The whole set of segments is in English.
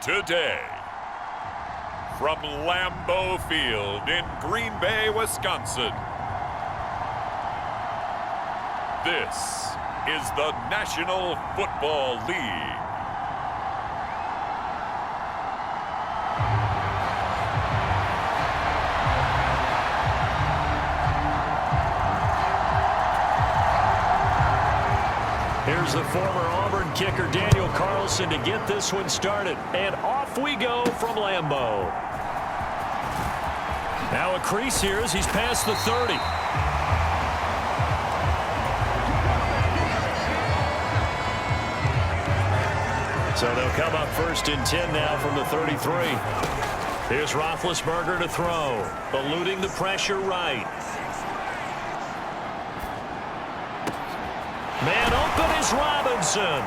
today. From Lambeau Field in Green Bay, Wisconsin, this is the National Football League. Here's the former Auburn kicker Daniel Carlson to get this one started. And off we go from Lambeau. Now a crease here as he's past the 30. So they'll come up 1st and 10 now from the 33. Here's Roethlisberger to throw. Eluding the pressure right. Man open is Robinson.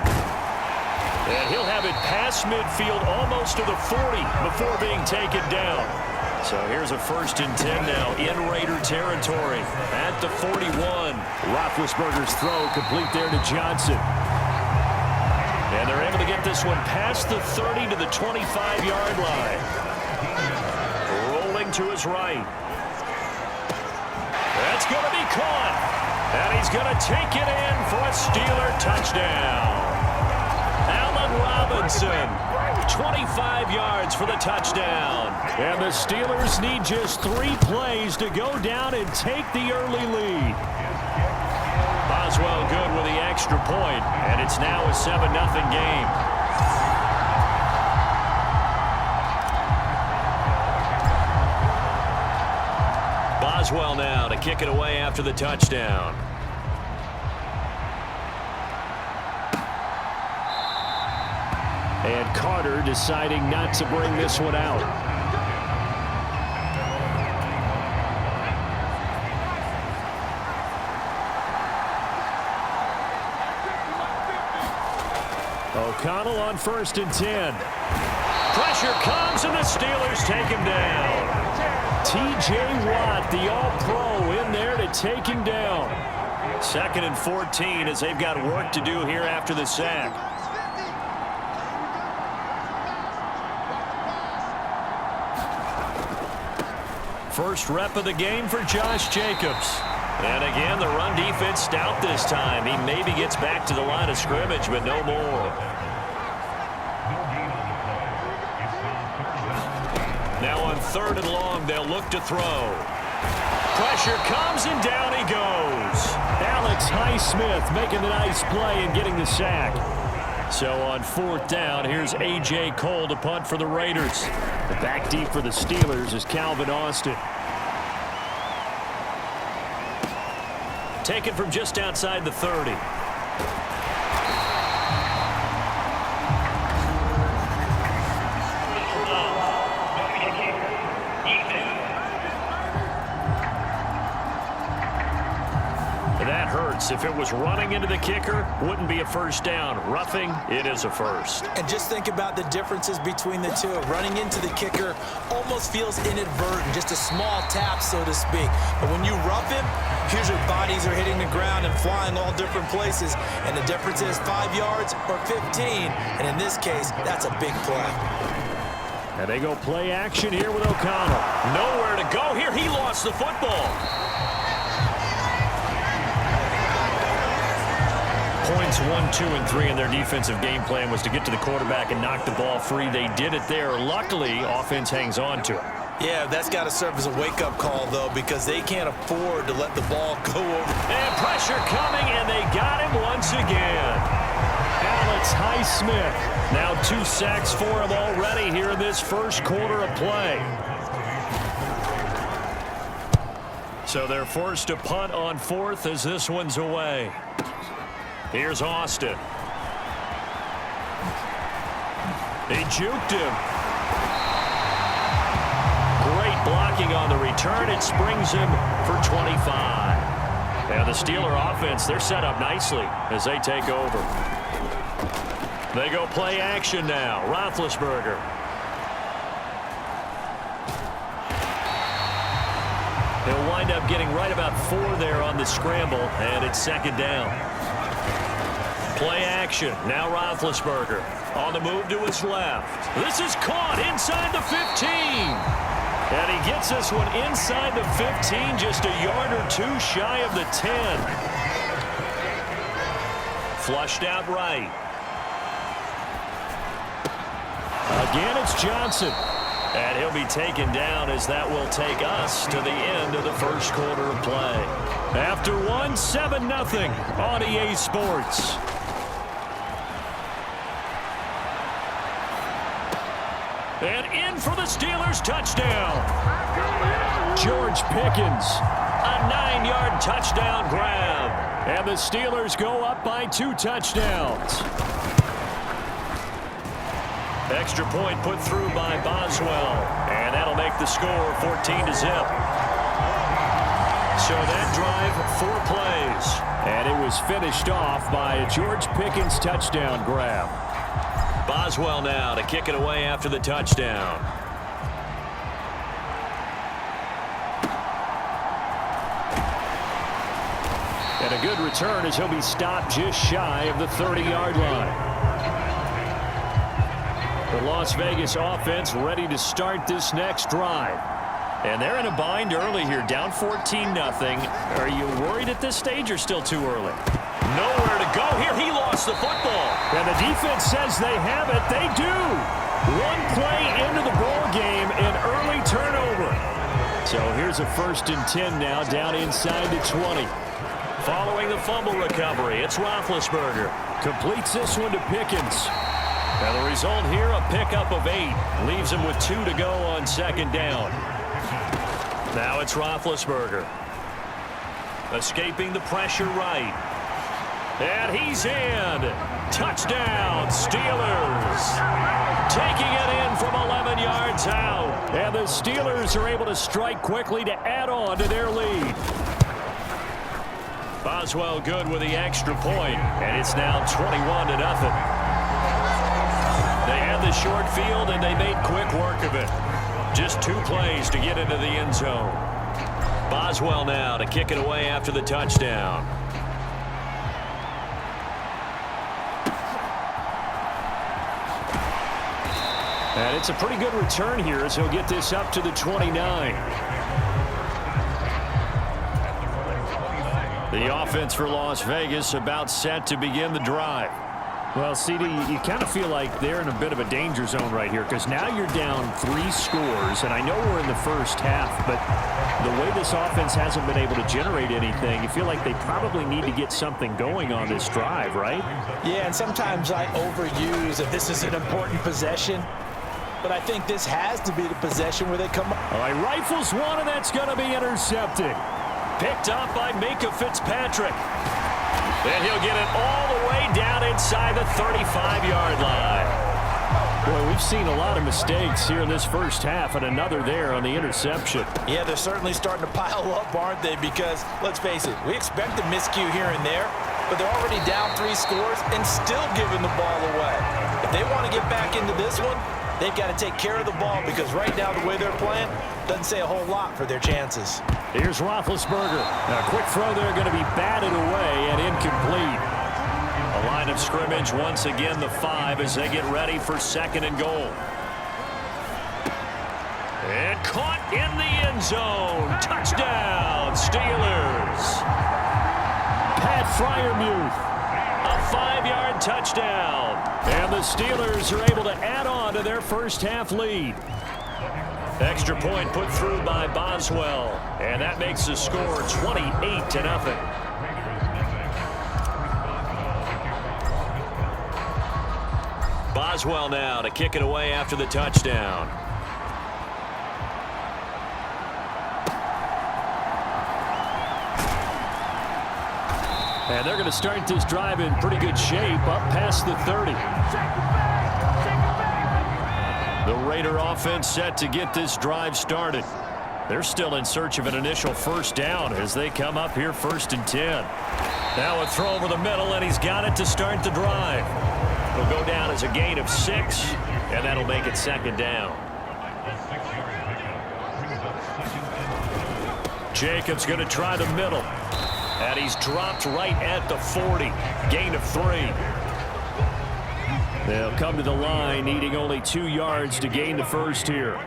And he'll have it past midfield almost to the 40 before being taken down. So here's a 1st and 10 now in Raider territory at the 41. Roethlisberger's throw complete there to Johnson. And they're able to get this one past the 30 to the 25-yard line. Rolling to his right. That's going to be caught. And he's going to take it in for a Steeler touchdown. Allen Robinson, 25 yards for the touchdown. And the Steelers need just 3 plays to go down and take the early lead. Boswell good with the extra point, and it's now a 7-0 game. Boswell now to kick it away after the touchdown. And Carter deciding not to bring this one out. O'Connell on 1st and 10. Pressure comes and the Steelers take him down. T.J. Watt, the All-Pro, in there to take him down. 2nd and 14 as they've got work to do here after the sack. First rep of the game for Josh Jacobs. And again, the run defense stout this time. He maybe gets back to the line of scrimmage, but no more. Now on 3rd and long, they'll look to throw. Pressure comes and down he goes. Alex Highsmith making the nice play and getting the sack. So on 4th down, here's A.J. Cole to punt for the Raiders. The back deep for the Steelers is Calvin Austin. Taken from just outside the 30. That hurts. If it was running into the kicker, wouldn't be a 1st down. Roughing, it is a 1st. And just think about the differences between the two. Running into the kicker almost feels inadvertent, just a small tap, so to speak. But when you rough him, usually bodies are hitting the ground and flying all different places. And the difference is 5 yards or 15. And in this case, that's a big play. And they go play action here with O'Connell. Nowhere to go here. He lost the football. Points 1, 2, and 3 in their defensive game plan was to get to the quarterback and knock the ball free. They did it there. Luckily, offense hangs on to it. Yeah, that's got to serve as a wake-up call, though, because they can't afford to let the ball go over. And pressure coming, and they got him once again. Alex Highsmith. Now 2 sacks for him already here in this first quarter of play. So they're forced to punt on 4th as this one's away. Here's Austin. They juked him. Great blocking on the return. It springs him for 25. And the Steeler offense, they're set up nicely as they take over. They go play action now. Roethlisberger. He'll wind up getting right about 4 there on the scramble, and it's 2nd down. Play action. Now Roethlisberger on the move to his left. This is caught inside the 15. And he gets this one inside the 15, just a yard or two shy of the 10. Flushed out right. Again, it's Johnson. And he'll be taken down as that will take us to the end of the first quarter of play. After one, 7-0 on EA Sports. And in for the Steelers touchdown. George Pickens, a 9-yard touchdown grab. And the Steelers go up by 2 touchdowns. Extra point put through by Boswell. And that'll make the score 14-0. So that drive, 4 plays. And it was finished off by a George Pickens touchdown grab. Boswell now to kick it away after the touchdown. And a good return as he'll be stopped just shy of the 30-yard line. The Las Vegas offense ready to start this next drive. And they're in a bind early here, down 14-0. Are you worried at this stage or still too early? Nowhere to go here. He lost the football. And the defense says they have it. They do. One play into the ball game, an early turnover. So here's a 1st and 10 now, down inside the 20. Following the fumble recovery, it's Roethlisberger. Completes this one to Pickens. And the result here, a pickup of 8. Leaves him with 2 to go on 2nd down. Now it's Roethlisberger. Escaping the pressure right. And he's in. Touchdown, Steelers. Taking it in from 11 yards out. And the Steelers are able to strike quickly to add on to their lead. Boswell good with the extra point. And it's now 21-0. They had the short field, and they made quick work of it. Just 2 plays to get into the end zone. Boswell now to kick it away after the touchdown. And it's a pretty good return here as he'll get this up to the 29. The offense for Las Vegas about set to begin the drive. Well, CD, you kind of feel like they're in a bit of a danger zone right here because now you're down 3 scores, and I know we're in the first half, but the way this offense hasn't been able to generate anything, you feel like they probably need to get something going on this drive, right? Yeah, and sometimes I overuse that this is an important possession, but I think this has to be the possession where they come up. All right, rifles one, and that's going to be intercepted. Picked up by Minka Fitzpatrick. And he'll get it all the way down inside the 35-yard line. Boy, we've seen a lot of mistakes here in this first half, and another there on the interception. Yeah, they're certainly starting to pile up, aren't they? Because, let's face it, we expect a miscue here and there, but they're already down 3 scores and still giving the ball away. If they want to get back into this one, they've got to take care of the ball because right now the way they're playing doesn't say a whole lot for their chances. Here's Roethlisberger. A quick throw there going to be batted away and incomplete. A line of scrimmage once again the 5 as they get ready for 2nd and goal. And caught in the end zone. Touchdown, Steelers. Pat Freiermuth. A 5-yard touchdown. And the Steelers are able to add on to their first half lead. Extra point put through by Boswell. And that makes the score 28-0. Boswell now to kick it away after the touchdown. And they're going to start this drive in pretty good shape up past the 30. The Raider offense set to get this drive started. They're still in search of an initial first down as they come up here 1st and 10. Now a throw over the middle, and he's got it to start the drive. It'll go down as a gain of 6, and that'll make it 2nd down. Jacobs going to try the middle. And he's dropped right at the 40. Gain of 3. They'll come to the line, needing only 2 yards to gain the first here.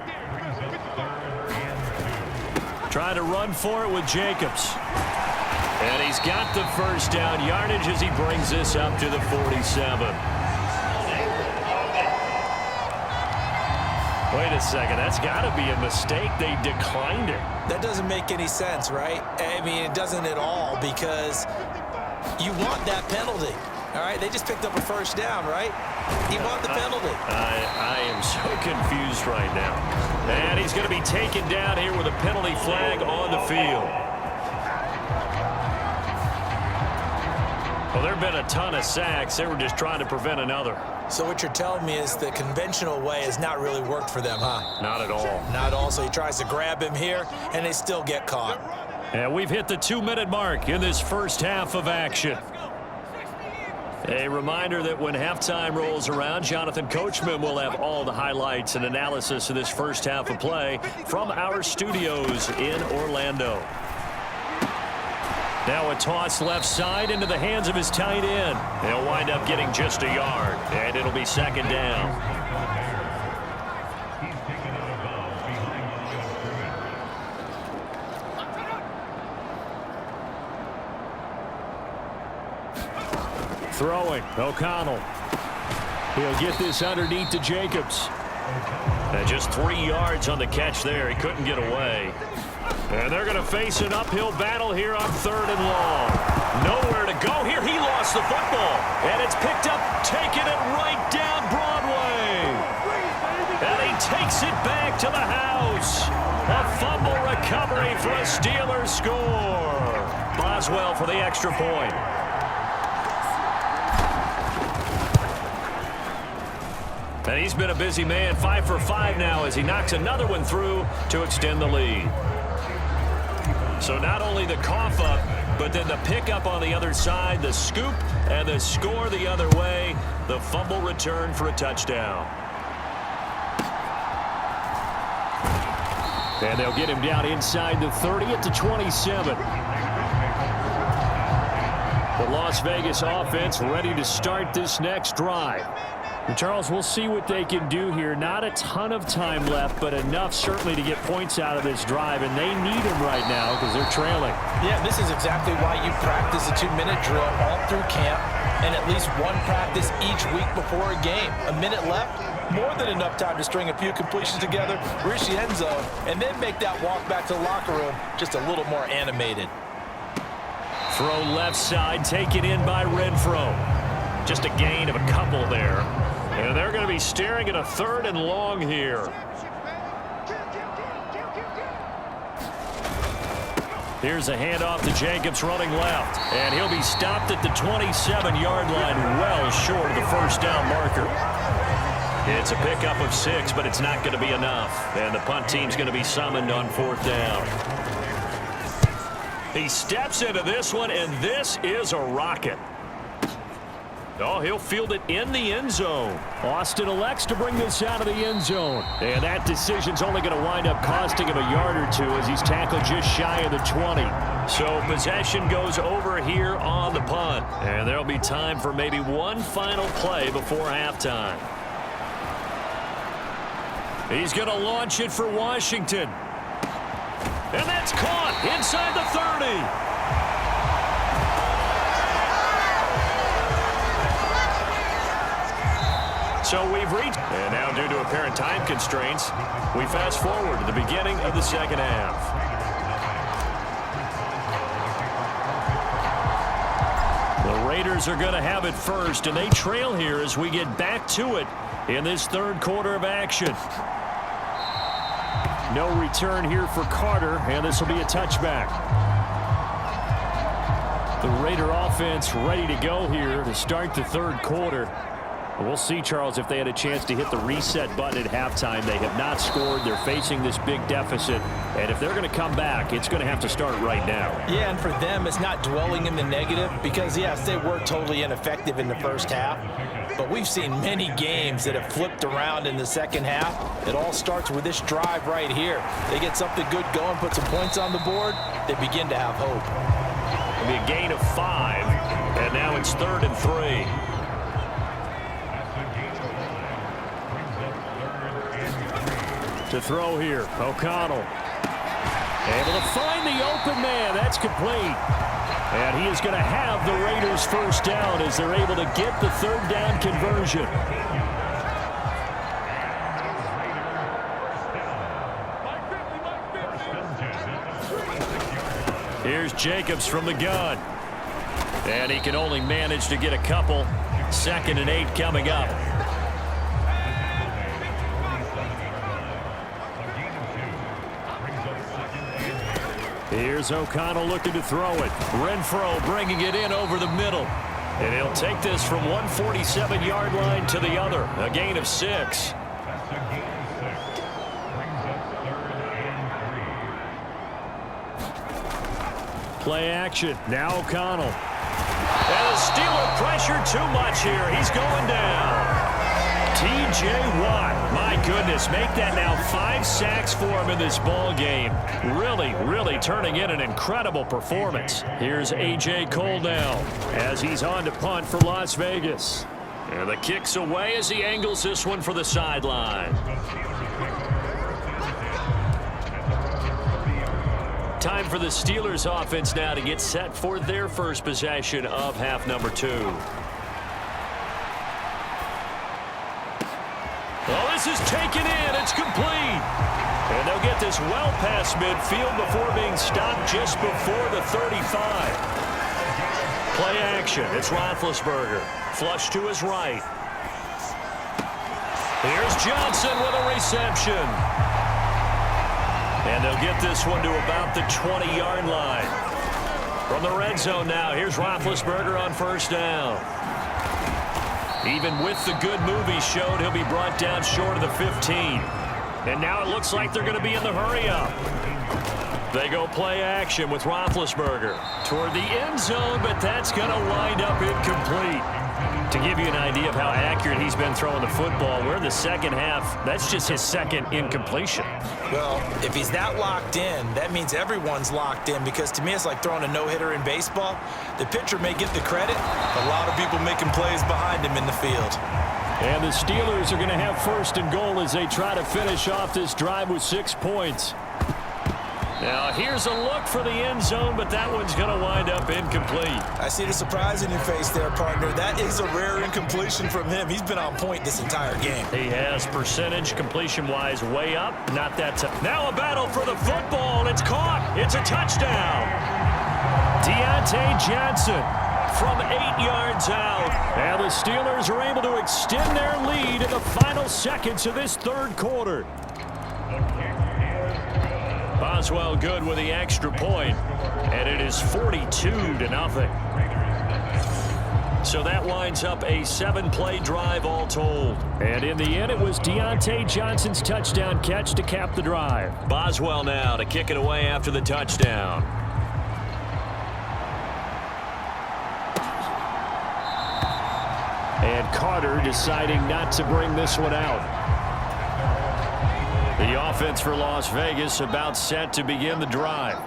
Trying to run for it with Jacobs. And he's got the first down yardage as he brings this up to the 47. Wait a second, that's got to be a mistake. They declined it. That doesn't make any sense, right? I mean, it doesn't at all, because you want that penalty. All right, they just picked up a first down, right? You want the penalty. I am so confused right now. And he's going to be taken down here with a penalty flag on the field. Well, there have been a ton of sacks. They were just trying to prevent another. So what you're telling me is the conventional way has not really worked for them, huh? Not at all. Not at all. So he tries to grab him here, and they still get caught. And we've hit the 2-minute mark in this first half of action. A reminder that when halftime rolls around, Jonathan Coachman will have all the highlights and analysis of this first half of play from our studios in Orlando. Now a toss left side into the hands of his tight end. They'll wind up getting just a yard, and it'll be second down. Throwing, O'Connell. He'll get this underneath to Jacobs. And just 3 yards on the catch there. He couldn't get away. And they're going to face an uphill battle here on 3rd and long. Nowhere to go here. He lost the football. And it's picked up, taking it right down Broadway. And he takes it back to the house. A fumble recovery for a Steelers score. Boswell for the extra point. And he's been a busy man, 5 for 5 now as he knocks another one through to extend the lead. So not only the cough up, but then the pickup on the other side, the scoop, and the score the other way. The fumble return for a touchdown. And they'll get him down inside the 30 at the 27. The Las Vegas offense ready to start this next drive. And Charles, we'll see what they can do here. Not a ton of time left, but enough certainly to get points out of this drive, and they need them right now because they're trailing. Yeah, this is exactly why you practice a 2-minute drill all through camp and at least one practice each week before a game. A minute left, more than enough time to string a few completions together, reach the end zone, and then make that walk back to the locker room just a little more animated. Throw left side, taken in by Renfro. Just a gain of a couple there. And they're going to be staring at a 3rd and long here. Here's a handoff to Jacobs running left. And he'll be stopped at the 27-yard line, well short of the first down marker. It's a pickup of 6, but it's not going to be enough. And the punt team's going to be summoned on 4th down. He steps into this one, and this is a rocket. Oh, he'll field it in the end zone. Austin elects to bring this out of the end zone. And that decision's only going to wind up costing him a yard or 2 as he's tackled just shy of the 20. So possession goes over here on the punt. And there'll be time for maybe one final play before halftime. He's going to launch it for Washington. And that's caught inside the 30. So we've reached, and now due to apparent time constraints, we fast forward to the beginning of the second half. The Raiders are going to have it first, and they trail here as we get back to it in this 3rd quarter of action. No return here for Carter, and this will be a touchback. The Raider offense ready to go here to start the 3rd quarter. We'll see, Charles, if they had a chance to hit the reset button at halftime. They have not scored. They're facing this big deficit. And if they're going to come back, it's going to have to start right now. Yeah, and for them, it's not dwelling in the negative because, yes, they were totally ineffective in the first half. But we've seen many games that have flipped around in the second half. It all starts with this drive right here. They get something good going, put some points on the board, they begin to have hope. It'll be a gain of 5, and now it's 3rd and 3. To throw here, O'Connell. Able to find the open man. That's complete. And he is going to have the Raiders first down as they're able to get the 3rd down conversion. Here's Jacobs from the gun. And he can only manage to get a couple. 2nd and 8 coming up. Here's O'Connell looking to throw it. Renfro bringing it in over the middle. And he'll take this from 147-yard line to the other. A gain of 6. Play action. Now O'Connell. And the Steeler pressure too much here. He's going down. T.J. Watt, my goodness, make that now 5 sacks for him in this ball game. Really turning in an incredible performance. Here's A.J. Cole now as he's on to punt for Las Vegas. And the kick's away as he angles this one for the sideline. Time for the Steelers offense now to get set for their first possession of half number 2. Oh, this is taken in. It's complete. And they'll get this well past midfield before being stopped just before the 35. Play action. It's Roethlisberger. Flush to his right. Here's Johnson with a reception. And they'll get this one to about the 20-yard line. From the red zone now, here's Roethlisberger on first down. Even with the good move he showed, he'll be brought down short of the 15. And now it looks like they're going to be in the hurry-up. They go play action with Roethlisberger toward the end zone, but that's going to wind up incomplete. To give you an idea of how accurate he's been throwing the football, we're in the second half. That's just his 2nd incompletion. Well, if he's that locked in, that means everyone's locked in, because to me it's like throwing a no-hitter in baseball. The pitcher may get the credit. A lot of people making plays behind him in the field. And the Steelers are going to have 1st and goal as they try to finish off this drive with 6 points. Now, here's a look for the end zone, but that one's going to wind up incomplete. I see the surprise in your face there, partner. That is a rare incompletion from him. He's been on point this entire game. He has percentage completion-wise way up. Not that tough. Now a battle for the football. It's caught. It's a touchdown. Deontay Johnson from 8 yards out. And the Steelers are able to extend their lead in the final seconds of this 3rd quarter. Boswell good with the extra point, and it is 42-0. So that winds up a 7-play drive all told. And in the end, it was Deontay Johnson's touchdown catch to cap the drive. Boswell now to kick it away after the touchdown. And Carter deciding not to bring this one out. The offense for Las Vegas about set to begin the drive.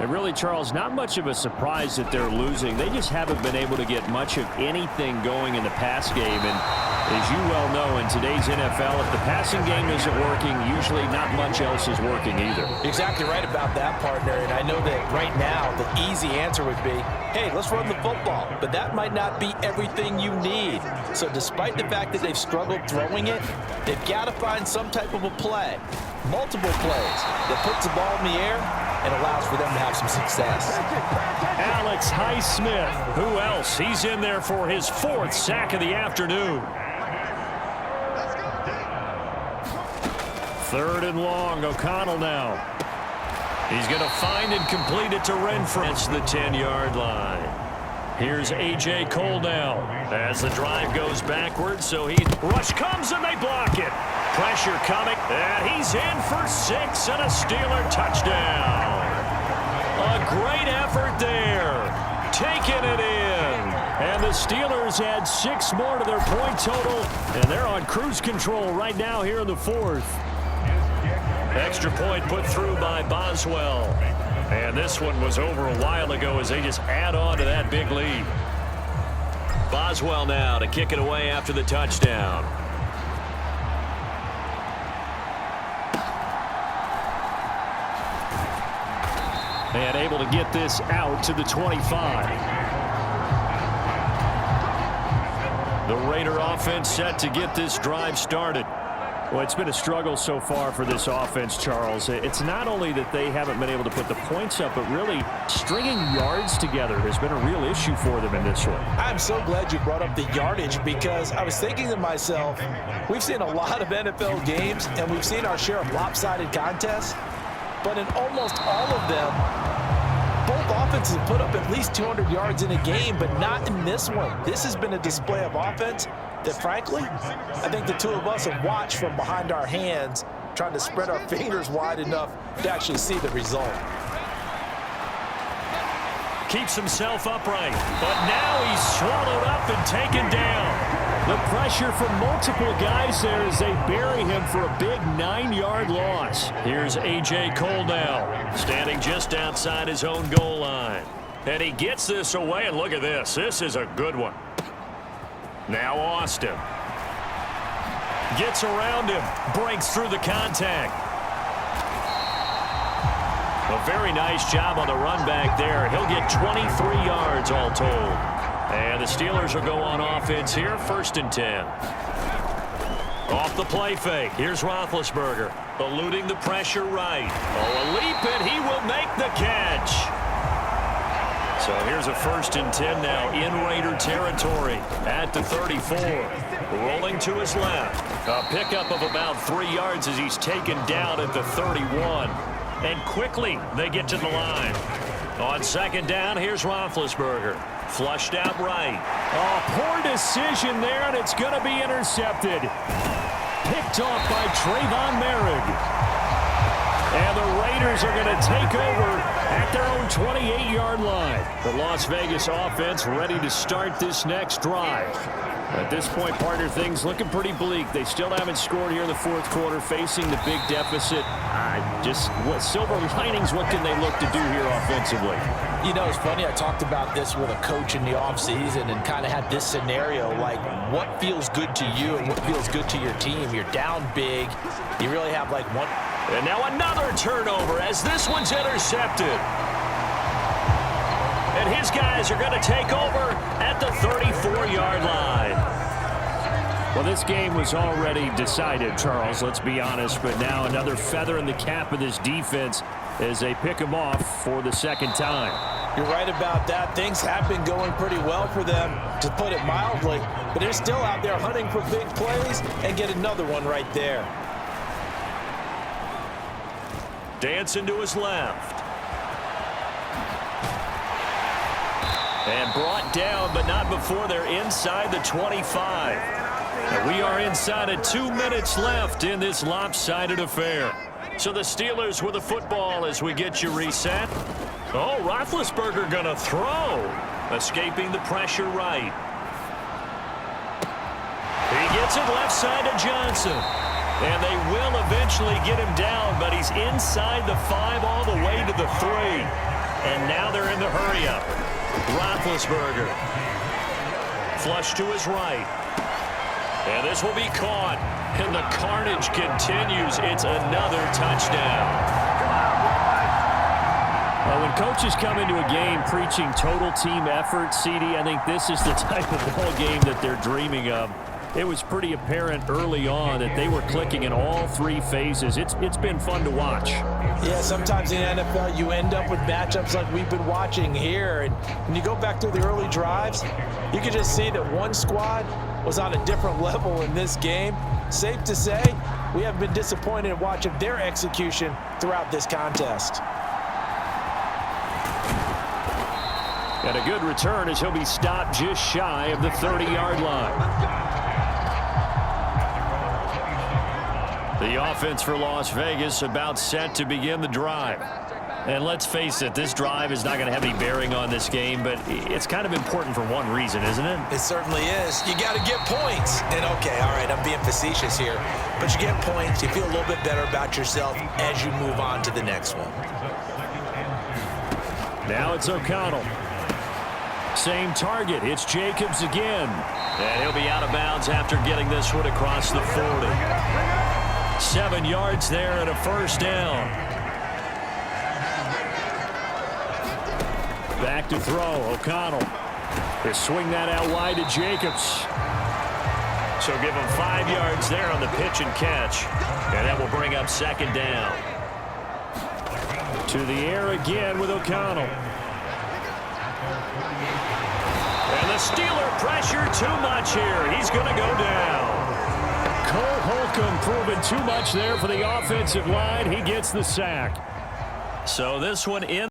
And really, Charles, not much of a surprise that they're losing. They just haven't been able to get much of anything going in the pass game. And as you well know, in today's NFL, if the passing game isn't working, usually not much else is working either. Exactly right about that, partner. And I know that right now the easy answer would be, hey, let's run the football. But that might not be everything you need. So despite the fact that they've struggled throwing it, they've got to find some type of a play, multiple plays, that puts the ball in the air and allows for them to have some success. Alex Highsmith, who else? He's in there for his 4th sack of the afternoon. 3rd and long, O'Connell now. He's going to find and complete it to Renfro. It's the 10-yard line. Here's A.J. Cole now as the drive goes backwards, so rush comes and they block it. Pressure coming, and he's in for 6 and a Steeler touchdown. A great effort there, taking it in. And the Steelers add 6 more to their point total, and they're on cruise control right now here in the 4th. Extra point put through by Boswell. And this one was over a while ago as they just add on to that big lead. Boswell now to kick it away after the touchdown. And able to get this out to the 25. The Raider offense set to get this drive started. Well, it's been a struggle so far for this offense, Charles. It's not only that they haven't been able to put the points up, but really stringing yards together has been a real issue for them in this one. I'm so glad you brought up the yardage because I was thinking to myself, we've seen a lot of NFL games and we've seen our share of lopsided contests, but in almost all of them, both offenses have put up at least 200 yards in a game, but not in this one. This has been a display of offense that, frankly, I think the two of us have watched from behind our hands, trying to spread our fingers wide enough to actually see the result. Keeps himself upright, but now he's swallowed up and taken down. The pressure from multiple guys there as they bury him for a big 9-yard loss. Here's A.J. Cole now, standing just outside his own goal line. And he gets this away, and look at this. This is a good one. Now Austin. Gets around him, breaks through the contact. A very nice job on the run back there. He'll get 23 yards all told. And the Steelers will go on offense here, 1st and 10. Off the play fake. Here's Roethlisberger, eluding the pressure right. Oh, a leap, and he will make the catch. So here's a 1st and 10 now in Raider territory at the 34. Rolling to his left. A pickup of about 3 yards as he's taken down at the 31. And quickly they get to the line. On 2nd down, here's Roethlisberger. Flushed out right. Oh, poor decision there, and it's going to be intercepted. Picked off by Trayvon Merrick. And the Raiders are going to take over at their own 28-yard line. The Las Vegas offense ready to start this next drive. At this point, partner, things looking pretty bleak. They still haven't scored here in the 4th quarter, facing the big deficit. What silver linings, what can they look to do here offensively? You know, it's funny, I talked about this with a coach in the offseason and kind of had this scenario, like what feels good to you and what feels good to your team. You're down big. You really have like one. And now another turnover as this one's intercepted. And his guys are going to take over at the 34-yard line. Well, this game was already decided, Charles, let's be honest. But now another feather in the cap of this defense as they pick him off for the 2nd time. You're right about that. Things have been going pretty well for them, to put it mildly. But they're still out there hunting for big plays and get another one right there. Dancing to his left. And brought down, but not before they're inside the 25. And we are inside of 2 minutes left in this lopsided affair. So the Steelers with the football as we get you reset. Oh, Roethlisberger going to throw. Escaping the pressure right. He gets it left side to Johnson. And they will eventually get him down, but he's inside the 5 all the way to the 3. And now they're in the hurry-up. Roethlisberger. Flush to his right. And this will be caught. And the carnage continues. It's another touchdown. Well, when coaches come into a game preaching total team effort, CD, I think this is the type of ball game that they're dreaming of. It was pretty apparent early on that they were clicking in all 3 phases. It's been fun to watch. Yeah, sometimes in the NFL you end up with matchups like we've been watching here. And when you go back through the early drives, you can just see that one squad was on a different level in this game. Safe to say, we have been disappointed in watching their execution throughout this contest. And a good return as he'll be stopped just shy of the 30-yard line. The offense for Las Vegas about set to begin the drive. And let's face it, this drive is not going to have any bearing on this game, but it's kind of important for one reason, isn't it? It certainly is. You got to get points. And okay, all right, I'm being facetious here, but you get points, you feel a little bit better about yourself as you move on to the next one. Now it's O'Connell. Same target. It's Jacobs again. And he'll be out of bounds after getting this one across the 40. 7 yards there and a first down. Back to throw. O'Connell. They swing that out wide to Jacobs. So give him 5 yards there on the pitch and catch. And that will bring up second down. To the air again with O'Connell. And the Steeler pressure too much here. He's going to go down. Cole Holcomb proving too much there for the offensive line. He gets the sack. So this one in.